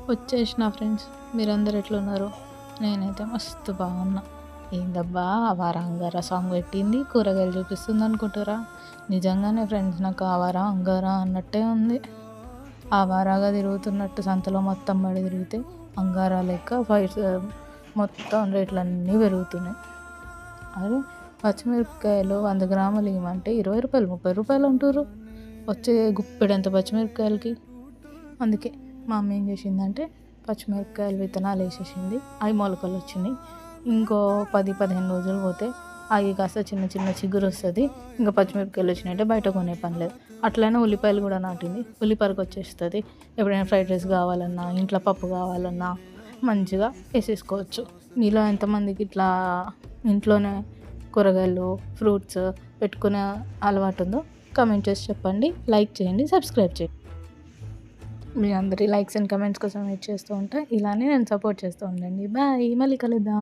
వచ్చేసిన ఫ్రెండ్స్. మీరందరూ ఎట్లున్నారు? నేనైతే మస్తు బాగున్నా. ఏందబ్బా ఆవార అంగార సాంగ్ పెట్టింది, కూరగాయలు చూపిస్తుంది అనుకుంటురా? నిజంగానే ఫ్రెండ్స్, నాకు ఆవార అంగార అన్నట్టే ఉంది. ఆవారాగా తిరుగుతున్నట్టు సంతలో మొత్తం పడి తిరిగితే అంగారా లెక్క మొత్తం రేట్లన్నీ పెరుగుతున్నాయి. అరే, పచ్చిమిరపకాయలు 100 గ్రాములు ఇవ్వమంటే 20 రూపాయలు, 30 రూపాయలు అంటుర్రు వచ్చే గుప్పెడంత పచ్చిమిరపకాయలకి. అందుకే మా అమ్మ ఏం చేసిందంటే పచ్చిమిరపకాయలు విత్తనాలు వేసేసింది. అవి మొలకలు వచ్చినాయి. ఇంకో 10-15 రోజులు పోతే అవి కాస్త చిన్న చిన్న చిగురు వస్తుంది. ఇంకా పచ్చిమిరపకాయలు వచ్చినాయంటే బయట కొనే పని లేదు. అట్లనే ఉల్లిపాయలు కూడా నాటింది. ఉల్లిపాయలకు వచ్చేస్తుంది. ఎప్పుడైనా ఫ్రైడ్ రైస్ కావాలన్నా, ఇంట్లో పప్పు కావాలన్నా మంచిగా వేసేసుకోవచ్చు. మీలో ఎంతమందికి ఇట్లా ఇంట్లోనే కూరగాయలు, ఫ్రూట్స్ పెట్టుకునే అలవాటు ఉందో కామెంట్ చేసి చెప్పండి. లైక్ చేయండి, సబ్స్క్రైబ్ చేయండి. మీ అందరి లైక్స్ అండ్ కమెంట్స్ కోసం వెయిట్ చేస్తూ ఉంటా. ఇలానే నేను సపోర్ట్ చేస్తూ ఉండండి. బాయ్, మళ్ళీ కలుద్దాం.